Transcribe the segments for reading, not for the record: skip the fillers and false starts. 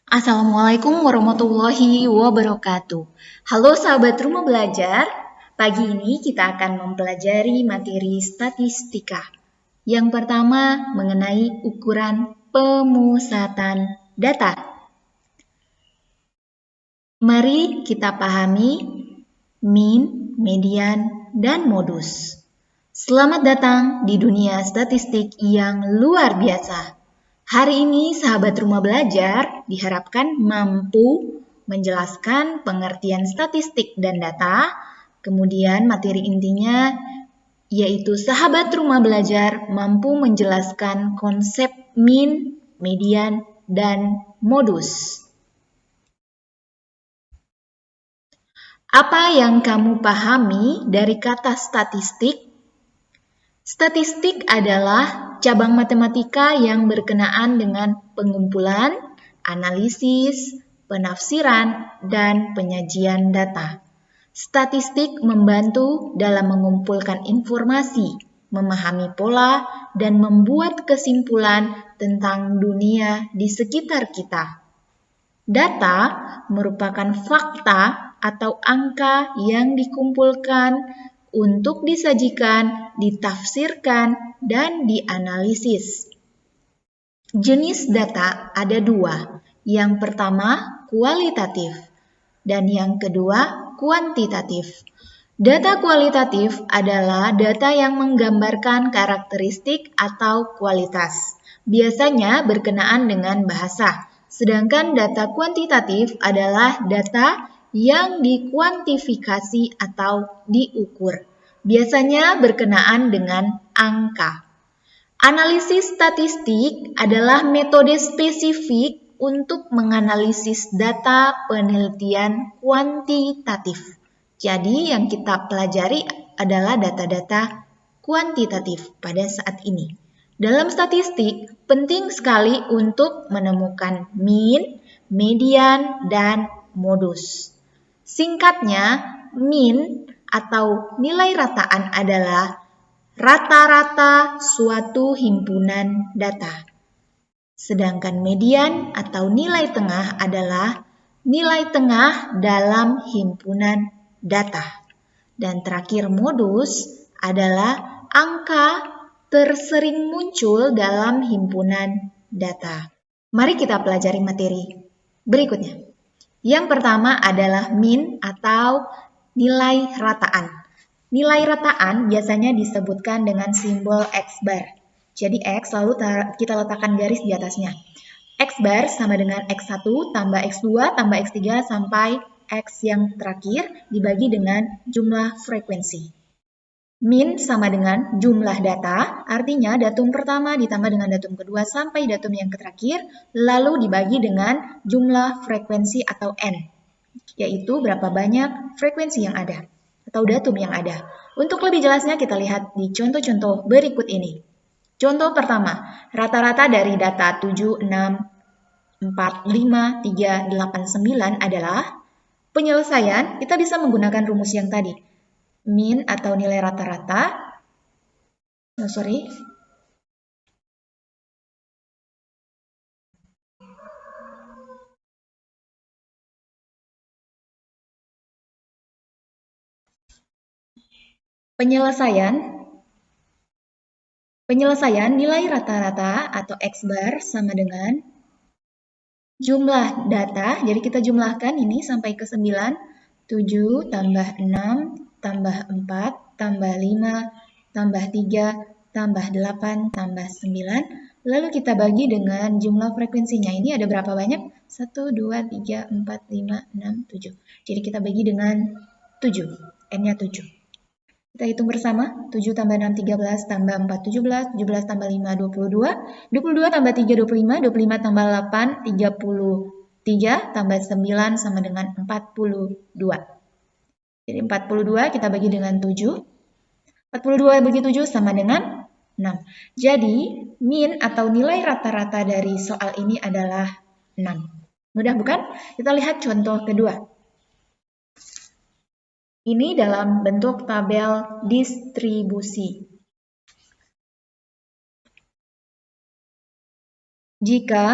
Assalamualaikum warahmatullahi wabarakatuh. Halo sahabat rumah belajar, pagi ini kita akan mempelajari materi statistika. Yang pertama mengenai ukuran pemusatan data. Mari kita pahami mean, median, dan modus. Selamat datang di dunia statistik yang luar biasa. Hari ini sahabat rumah belajar diharapkan mampu menjelaskan pengertian statistik dan data, kemudian materi intinya yaitu sahabat rumah belajar mampu menjelaskan konsep mean, median, dan modus. Apa yang kamu pahami dari kata statistik? Statistik adalah cabang matematika yang berkenaan dengan pengumpulan, analisis, penafsiran, dan penyajian data. Statistik membantu dalam mengumpulkan informasi, memahami pola, dan membuat kesimpulan tentang dunia di sekitar kita. Data merupakan fakta atau angka yang dikumpulkan untuk disajikan, ditafsirkan, dan dianalisis. Jenis data ada dua. Yang pertama, kualitatif, dan yang kedua, kuantitatif. Data kualitatif adalah data yang menggambarkan karakteristik atau kualitas, biasanya berkenaan dengan bahasa. Sedangkan data kuantitatif adalah data yang dikuantifikasi atau diukur, biasanya berkenaan dengan angka. Analisis statistik adalah metode spesifik untuk menganalisis data penelitian kuantitatif. Jadi yang kita pelajari adalah data-data kuantitatif pada saat ini. Dalam statistik, penting sekali untuk menemukan mean, median, dan modus. Singkatnya, mean atau nilai rataan adalah rata-rata suatu himpunan data. Sedangkan median atau nilai tengah adalah nilai tengah dalam himpunan data. Dan terakhir modus adalah angka tersering muncul dalam himpunan data. Mari kita pelajari materi berikutnya. Yang pertama adalah mean atau nilai rataan. Nilai rataan biasanya disebutkan dengan simbol X bar. Jadi X selalu kita letakkan garis di atasnya. X bar sama dengan X1 tambah X2 tambah X3 sampai X yang terakhir dibagi dengan jumlah frekuensi. Min sama dengan jumlah data, artinya datum pertama ditambah dengan datum kedua sampai datum yang terakhir, lalu dibagi dengan jumlah frekuensi atau N, yaitu berapa banyak frekuensi yang ada atau datum yang ada. Untuk lebih jelasnya kita lihat di contoh-contoh berikut ini. Contoh pertama, rata-rata dari data 7, 6, 4, 5, 3, 8, 9 adalah penyelesaian. Kita bisa menggunakan rumus yang tadi. Mean atau nilai rata-rata. Penyelesaian nilai rata-rata atau X bar sama dengan jumlah data. Jadi kita jumlahkan ini sampai ke 9. 7 tambah 6 tambah 4 tambah 5 tambah 3 tambah 8 tambah 9. Lalu kita bagi dengan jumlah frekuensinya. Ini ada berapa banyak? 1, 2, 3, 4, 5, 6, 7. Jadi kita bagi dengan 7. N-nya 7. Kita hitung bersama. 7 tambah 6, 13, tambah 4, 17, 17 tambah 5, 22, 22 tambah 3, 25, 25 tambah 8, 33, tambah 9 sama dengan 42. Jadi 42 kita bagi dengan 7. 42 bagi 7 sama dengan 6. Jadi, mean atau nilai rata-rata dari soal ini adalah 6. Mudah bukan? Kita lihat contoh kedua. Ini dalam bentuk tabel distribusi. Jika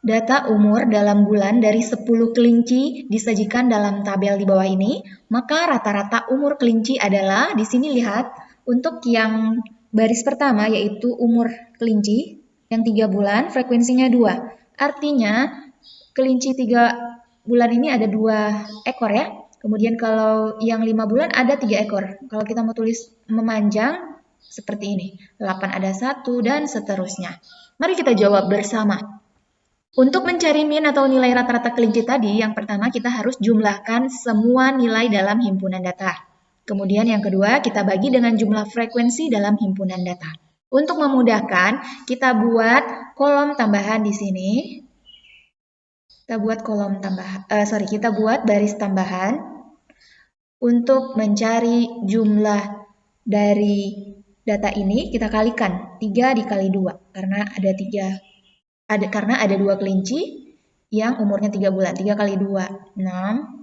data umur dalam bulan dari 10 kelinci disajikan dalam tabel di bawah ini, maka rata-rata umur kelinci adalah, di sini lihat, untuk yang baris pertama yaitu umur kelinci, yang 3 bulan, frekuensinya 2. Artinya, kelinci 3 bulan ini ada 2 ekor ya. Kemudian kalau yang 5 bulan ada 3 ekor. Kalau kita mau tulis memanjang, seperti ini. 8 ada 1 dan seterusnya. Mari kita jawab bersama. Untuk mencari min atau nilai rata-rata kelinci tadi, yang pertama kita harus jumlahkan semua nilai dalam himpunan data. Kemudian yang kedua, kita bagi dengan jumlah frekuensi dalam himpunan data. Untuk memudahkan, kita buat kolom tambahan di sini. Kita buat baris tambahan untuk mencari jumlah dari data ini. Kita kalikan 3 dikali 2 karena ada 2 kelinci yang umurnya 3 bulan. 3 kali 2, 6.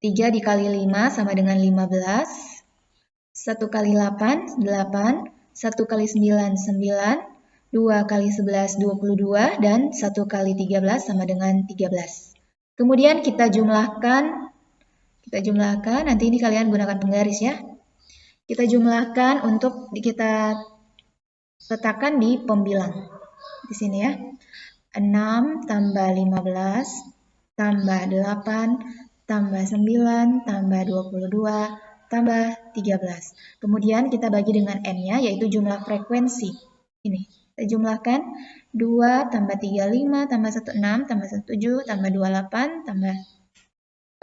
3 dikali 5 sama dengan 15. 1 kali 8, 8. 1 kali 9, 9. 2 kali 11, 22. Dan 1 kali 13 sama dengan 13. Kemudian kita jumlahkan, nanti ini kalian gunakan penggaris ya. Kita jumlahkan untuk kita letakkan di pembilang. Di sini ya. 6 tambah 15 tambah 8 tambah 9 tambah 22 tambah 13. Kemudian kita bagi dengan n-nya, yaitu jumlah frekuensi. Ini, kita jumlahkan 2 tambah 3, 5 tambah 1, 6 tambah 1, 7 tambah 2, 8 tambah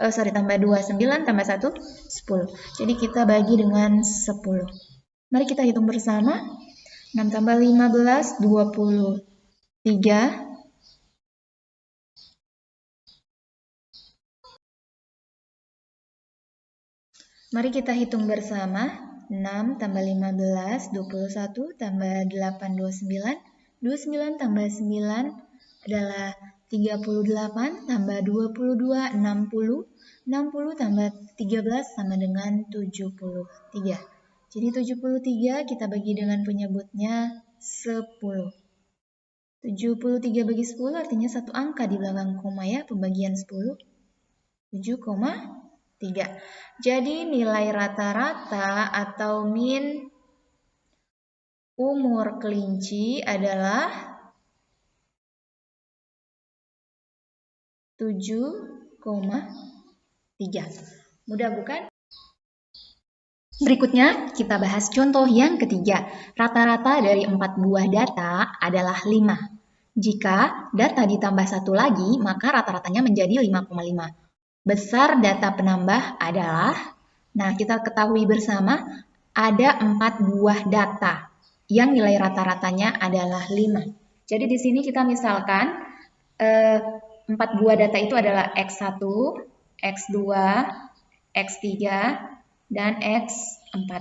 2, 9 tambah 1, 10. Jadi kita bagi dengan 10. Mari kita hitung bersama. 6 tambah 15, 23. Mari kita hitung bersama. 6 tambah 15, 21 tambah 8, 29. 29 tambah 9 adalah 38 tambah 22, 60. 60 tambah 13 sama dengan 73. Jadi 73 kita bagi dengan penyebutnya 10. 73 bagi 10 artinya satu angka di belakang koma ya, pembagian 10. 7,3. Jadi nilai rata-rata atau min umur kelinci adalah 7,3. Mudah bukan? Berikutnya kita bahas contoh yang ketiga. Rata-rata dari 4 buah data adalah 5. Jika data ditambah 1 lagi, maka rata-ratanya menjadi 5,5. Besar data penambah adalah, nah kita ketahui bersama, ada 4 buah data yang nilai rata-ratanya adalah 5. Jadi di sini kita misalkan 4 buah data itu adalah X1, X2, X3, dan X4.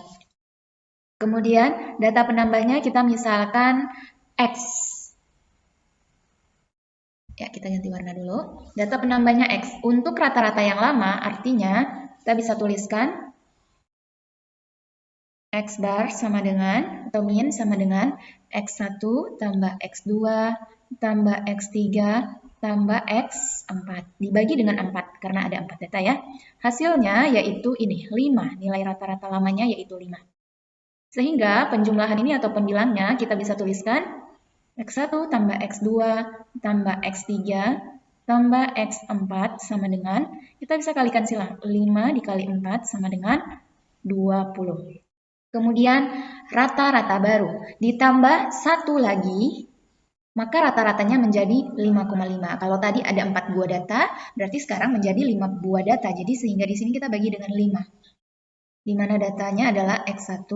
Kemudian data penambahnya kita misalkan X. Ya, kita ganti warna dulu. Data penambahnya X. Untuk rata-rata yang lama, artinya kita bisa tuliskan X bar sama dengan, atau min sama dengan X1 tambah X2 tambah X3 tambah X4. Dibagi dengan 4, karena ada 4 data ya. Hasilnya yaitu ini, 5. Nilai rata-rata lamanya yaitu 5. Sehingga penjumlahan ini atau pembilangnya kita bisa tuliskan X1 tambah X2 tambah X3 tambah X4 sama dengan, kita bisa kalikan silang, 5 dikali 4 sama dengan 20. Kemudian rata-rata baru, ditambah 1 lagi, maka rata-ratanya menjadi 5,5. Kalau tadi ada 4 buah data, berarti sekarang menjadi 5 buah data. Jadi sehingga di sini kita bagi dengan 5. Di mana datanya adalah X1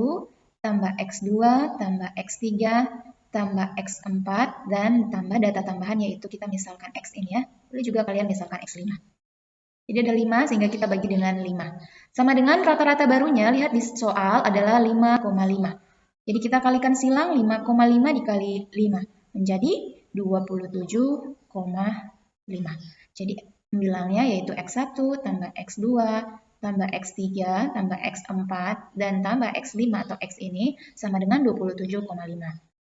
tambah X2 tambah X3 tambah X4 dan tambah data tambahan yaitu kita misalkan X ini ya. Boleh juga kalian misalkan X5. Jadi ada 5 sehingga kita bagi dengan 5. Sama dengan rata-rata barunya, lihat di soal adalah 5,5. Jadi kita kalikan silang 5,5 dikali 5 menjadi 27,5. Jadi pembilangnya yaitu X1 tambah X2 tambah X3 tambah X4 dan tambah X5 atau X ini sama dengan 27,5.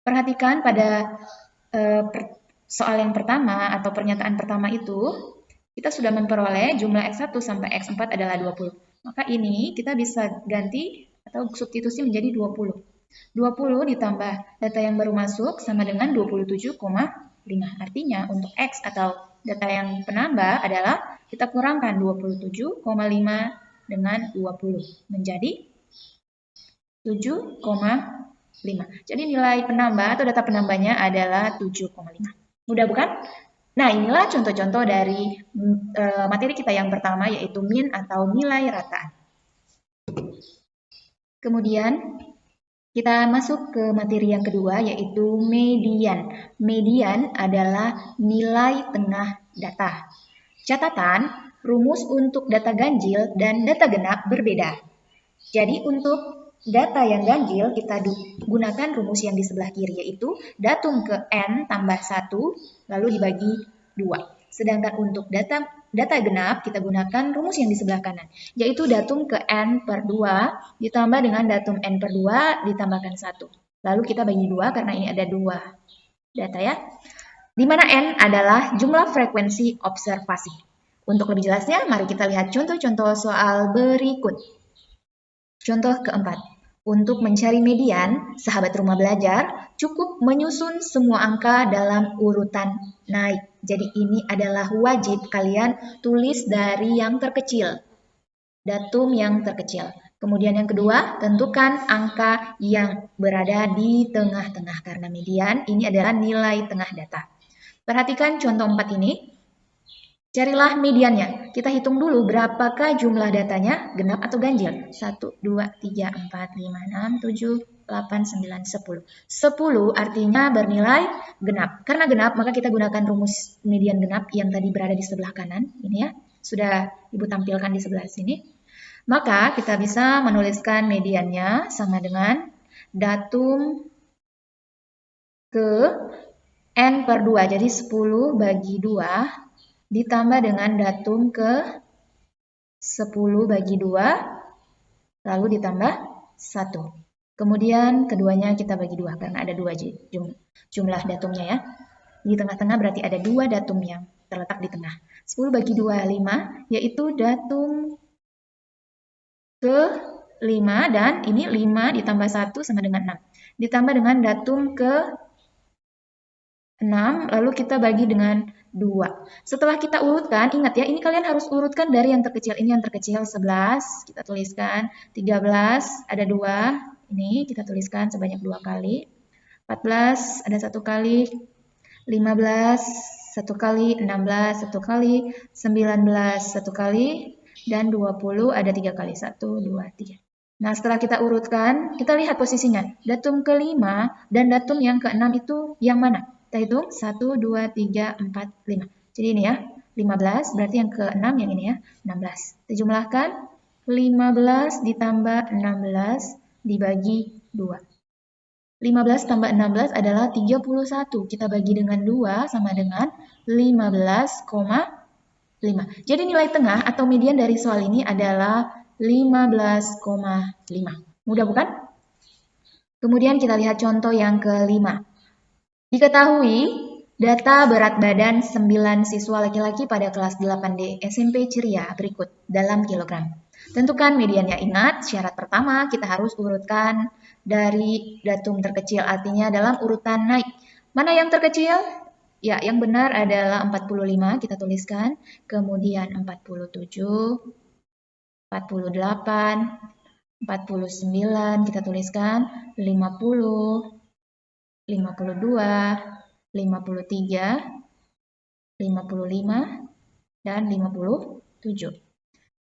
Perhatikan pada soal yang pertama atau pernyataan pertama itu, kita sudah memperoleh jumlah X1 sampai X4 adalah 20. Maka ini kita bisa ganti atau substitusi menjadi 20. 20 ditambah data yang baru masuk sama dengan 27,5. Artinya untuk X atau data yang penambah adalah kita kurangkan 27,5 dengan 20 menjadi 7,5. Jadi nilai penambah atau data penambahnya adalah 7,5. Mudah bukan? Nah, inilah contoh-contoh dari materi kita yang pertama, yaitu min atau nilai rataan. Kemudian kita masuk ke materi yang kedua, yaitu median. Median adalah nilai tengah data. Catatan, rumus untuk data ganjil dan data genap berbeda. Jadi untuk data yang ganjil kita gunakan rumus yang di sebelah kiri, yaitu datum ke N tambah 1 lalu dibagi 2. Sedangkan untuk data genap kita gunakan rumus yang di sebelah kanan, yaitu datum ke N per 2 ditambah dengan datum N per 2 ditambahkan 1. Lalu kita bagi 2 karena ini ada 2 data ya. Di mana N adalah jumlah frekuensi observasi. Untuk lebih jelasnya, mari kita lihat contoh-contoh soal berikut. Contoh keempat, untuk mencari median, sahabat rumah belajar cukup menyusun semua angka dalam urutan naik. Jadi ini adalah wajib kalian tulis dari yang terkecil, datum yang terkecil. Kemudian yang kedua, tentukan angka yang berada di tengah-tengah karena median ini adalah nilai tengah data. Perhatikan contoh 4 ini. Carilah mediannya. Kita hitung dulu berapakah jumlah datanya, genap atau ganjil. 1, 2, 3, 4, 5, 6, 7, 8, 9, 10. 10 artinya bernilai genap. Karena genap, maka kita gunakan rumus median genap yang tadi berada di sebelah kanan. Ini ya, sudah Ibu tampilkan di sebelah sini. Maka kita bisa menuliskan mediannya sama dengan datum ke N per 2. Jadi 10 bagi 2 ditambah dengan datum ke 10 bagi 2, lalu ditambah 1. Kemudian keduanya kita bagi 2, karena ada 2 jumlah datumnya ya. Di tengah-tengah berarti ada 2 datum yang terletak di tengah. 10 bagi 2, 5, yaitu datum ke 5, dan ini 5 ditambah 1 sama dengan 6. Ditambah dengan datum ke 6, lalu kita bagi dengan 2. Setelah kita urutkan, ingat ya, ini kalian harus urutkan dari yang terkecil. Ini yang terkecil 11, kita tuliskan. 13, ada 2, ini kita tuliskan sebanyak 2 kali. 14, ada 1 kali. 15, 1 kali. 16, 1 kali. 19, 1 kali. Dan 20, ada 3 kali. 1, 2, 3. Nah, setelah kita urutkan, kita lihat posisinya. Datum ke-5 dan datum yang ke-6 itu yang mana? Kita hitung 1, 2, 3, 4, 5. Jadi ini ya, 15 berarti yang ke-6 yang ini ya, 16. Kita jumlahkan 15 ditambah 16 dibagi 2. 15 tambah 16 adalah 31. Kita bagi dengan 2 sama dengan 15,5. Jadi nilai tengah atau median dari soal ini adalah 15,5. Mudah bukan? Kemudian kita lihat contoh yang kelima. Diketahui data berat badan 9 siswa laki-laki pada kelas 8D SMP Ceria berikut dalam kilogram. Tentukan mediannya. Ingat, syarat pertama kita harus urutkan dari datum terkecil, artinya dalam urutan naik. Mana yang terkecil? Ya, yang benar adalah 45, kita tuliskan. Kemudian 47, 48, 49, kita tuliskan. 50, 52, 53, 55, dan 57.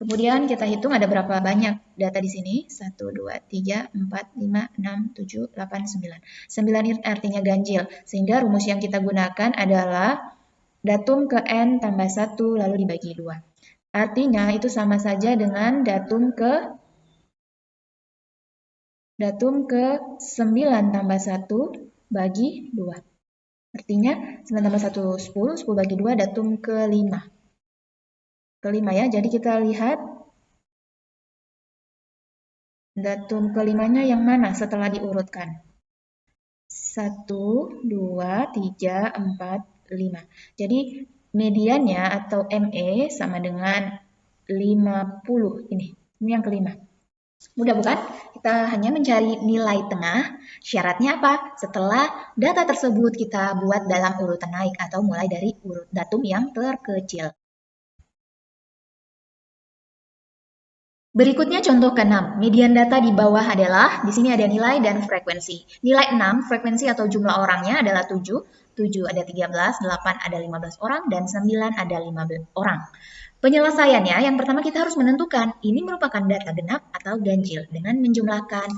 Kemudian kita hitung ada berapa banyak data di sini. 1, 2, 3, 4, 5, 6, 7, 8, 9. 9 artinya ganjil. Sehingga rumus yang kita gunakan adalah datum ke N tambah 1 lalu dibagi 2. Artinya itu sama saja dengan datum ke 9 tambah 1 bagi 2. Artinya 9 tambah 1, 10, 10 bagi 2, datum ke-5. Ke-5 ya, jadi kita lihat datum ke-5-nya yang mana setelah diurutkan. 1, 2, 3, 4, 5. Jadi mediannya atau ME sama dengan 50. Ini yang kelima. Mudah bukan? Kita hanya mencari nilai tengah. Syaratnya apa? Setelah data tersebut kita buat dalam urutan naik atau mulai dari urut datum yang terkecil. Berikutnya contoh ke-6. Median data di bawah adalah, di sini ada nilai dan frekuensi. Nilai 6, frekuensi atau jumlah orangnya adalah 7. 7 ada 13, 8 ada 15 orang, dan 9 ada 15 orang. Penyelesaiannya, yang pertama kita harus menentukan ini merupakan data genap atau ganjil dengan menjumlahkan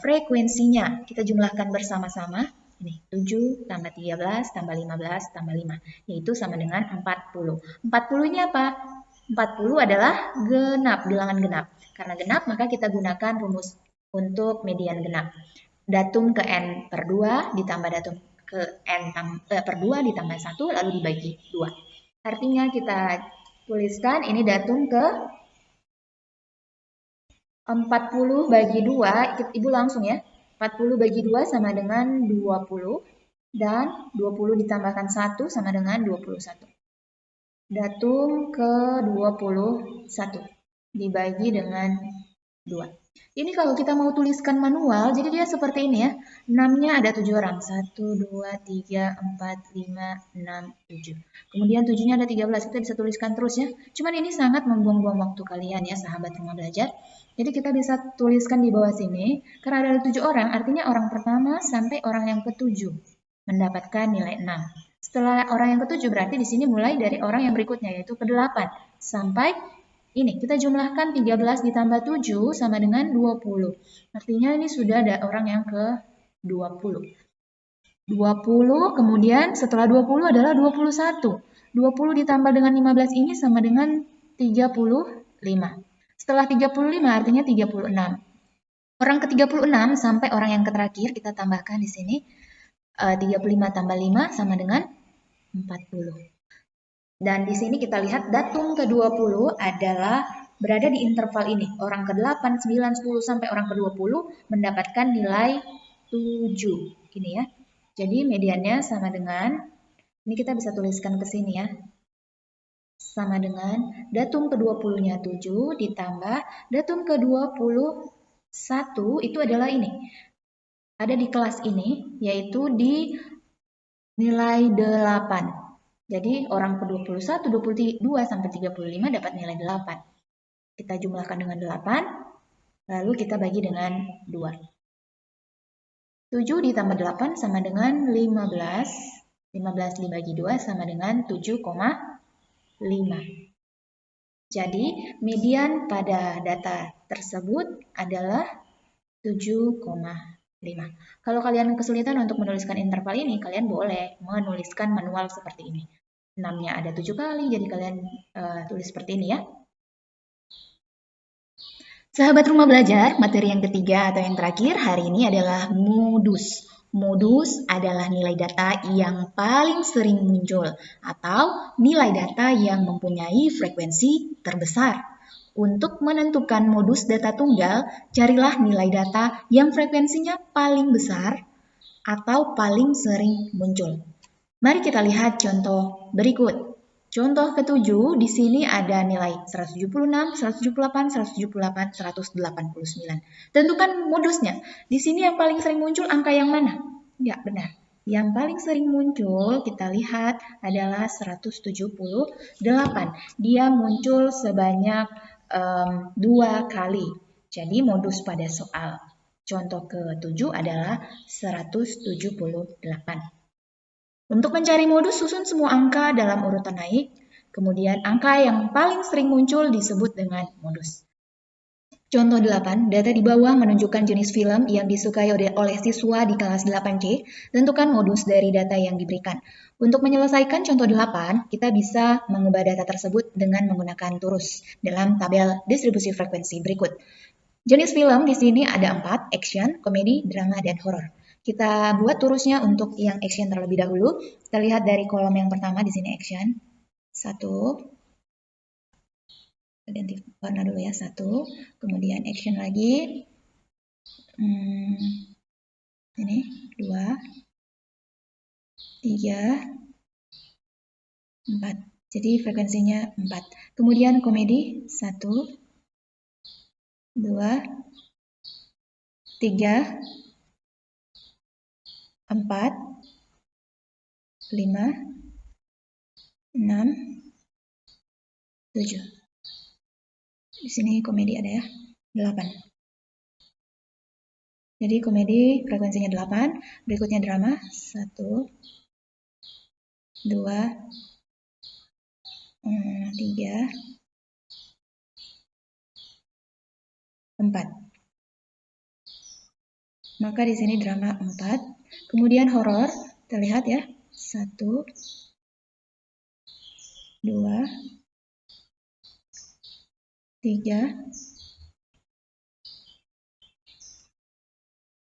frekuensinya. Kita jumlahkan bersama-sama. Ini 7 tambah 13 tambah 15 tambah 5, yaitu sama dengan 40. 40 ini apa? 40 adalah genap, bilangan genap. Karena genap, maka kita gunakan rumus untuk median genap. Datum ke N per 2 ditambah datum ke N per 2 ditambah 1 lalu dibagi 2. Artinya kita tuliskan ini datum ke 40 bagi 2, Ibu langsung ya. 40 bagi 2 sama dengan 20 dan 20 ditambahkan 1 sama dengan 21. Datum ke-21 dibagi dengan 2. Ini kalau kita mau tuliskan manual, jadi dia seperti ini ya. 6-nya ada 7 orang. 1, 2, 3, 4, 5, 6, 7. Kemudian 7-nya ada 13. Kita bisa tuliskan terus ya. Cuman ini sangat membuang-buang waktu kalian ya, sahabat rumah belajar. Jadi kita bisa tuliskan di bawah sini. Karena ada 7 orang, artinya orang pertama sampai orang yang ke-7 mendapatkan nilai 6. Setelah orang yang ke-7 berarti di sini mulai dari orang yang berikutnya yaitu ke-8 sampai ini kita jumlahkan 13 ditambah 7 sama dengan 20. Artinya ini sudah ada orang yang ke-20. 20 kemudian setelah 20 adalah 21. 20 ditambah dengan 15 ini sama dengan 35. Setelah 35 artinya 36. Orang ke-36 sampai orang yang terakhir kita tambahkan di sini 35 tambah 5 sama dengan 40. Dan di sini kita lihat datum ke-20 adalah berada di interval ini. Orang ke-8, 9, 10 sampai orang ke-20 mendapatkan nilai 7. Ini ya. Jadi mediannya sama dengan, ini kita bisa tuliskan ke sini ya. Sama dengan datum ke-20-nya 7 ditambah datum ke-21 itu adalah ini. Ada di kelas ini, yaitu di nilai 8. Jadi orang ke-21, 22, sampai 35 dapat nilai 8. Kita jumlahkan dengan 8, lalu kita bagi dengan 2. 7 ditambah 8 sama dengan 15. 15 dibagi 2 sama dengan 7,5. Jadi median pada data tersebut adalah 7,5. Kalau kalian kesulitan untuk menuliskan interval ini, kalian boleh menuliskan manual seperti ini. 6-nya ada 7 kali, jadi kalian tulis seperti ini ya. Sahabat rumah belajar, materi yang ketiga atau yang terakhir hari ini adalah modus. Modus adalah nilai data yang paling sering muncul atau nilai data yang mempunyai frekuensi terbesar. Untuk menentukan modus data tunggal, carilah nilai data yang frekuensinya paling besar atau paling sering muncul. Mari kita lihat contoh berikut. Contoh ke-7, di sini ada nilai 176, 178, 178, 189. Tentukan modusnya. Di sini yang paling sering muncul angka yang mana? Ya, benar. Yang paling sering muncul kita lihat adalah 178. Dia muncul sebanyak 2 kali. Jadi modus pada soal contoh ke-7 adalah 178. Untuk mencari modus, susun semua angka dalam urutan naik, kemudian angka yang paling sering muncul disebut dengan modus. Contoh 8, data di bawah menunjukkan jenis film yang disukai oleh siswa di kelas 8C. Tentukan modus dari data yang diberikan. Untuk menyelesaikan contoh 8, kita bisa mengubah data tersebut dengan menggunakan turus dalam tabel distribusi frekuensi berikut. Jenis film di sini ada 4, action, komedi, drama, dan horor. Kita buat turusnya untuk yang action terlebih dahulu. Kita lihat dari kolom yang pertama di sini action. 1. Ganti warna dulu ya, 1. Kemudian action lagi. Ini 2. 3. 4. Jadi frekuensinya 4. Kemudian komedi 1, 2, 3, 4, 5, 6, 7. Di sini komedi ada ya, 8. Jadi komedi frekuensinya 8, berikutnya drama 1, 2, 3, 4. Maka di sini drama 4. Kemudian horor, terlihat ya, 1, 2, 3,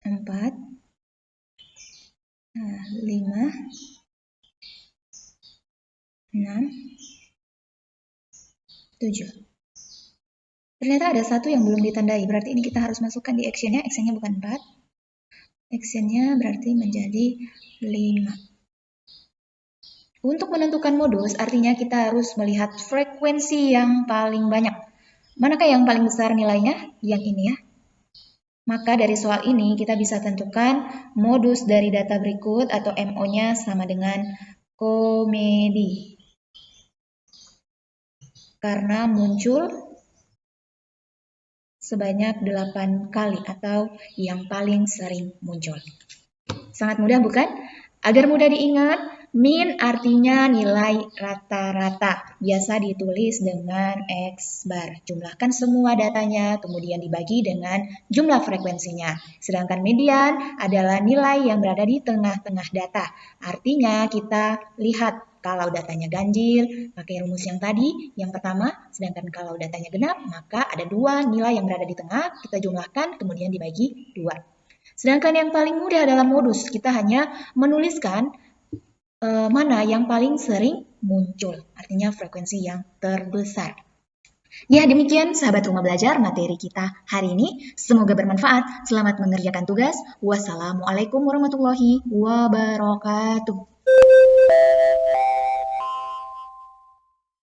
4, 5, 6, 7. Ternyata ada satu yang belum ditandai, berarti ini kita harus masukkan di actionnya. Actionnya bukan 4, actionnya berarti menjadi 5. Untuk menentukan modus, artinya kita harus melihat frekuensi yang paling banyak. Manakah yang paling besar nilainya? Yang ini ya. Maka dari soal ini kita bisa tentukan modus dari data berikut atau MO-nya sama dengan komedi. Karena muncul sebanyak 8 kali atau yang paling sering muncul. Sangat mudah bukan? Agar mudah diingat, min artinya nilai rata-rata. Biasa ditulis dengan X bar. Jumlahkan semua datanya, kemudian dibagi dengan jumlah frekuensinya. Sedangkan median adalah nilai yang berada di tengah-tengah data. Artinya kita lihat kalau datanya ganjil, pakai rumus yang tadi, yang pertama. Sedangkan kalau datanya genap, maka ada 2 nilai yang berada di tengah. Kita jumlahkan, kemudian dibagi 2. Sedangkan yang paling mudah dalam modus, kita hanya menuliskan mana yang paling sering muncul, artinya frekuensi yang terbesar. Ya, demikian sahabat rumah belajar materi kita hari ini. Semoga bermanfaat. Selamat mengerjakan tugas. Wassalamualaikum warahmatullahi wabarakatuh.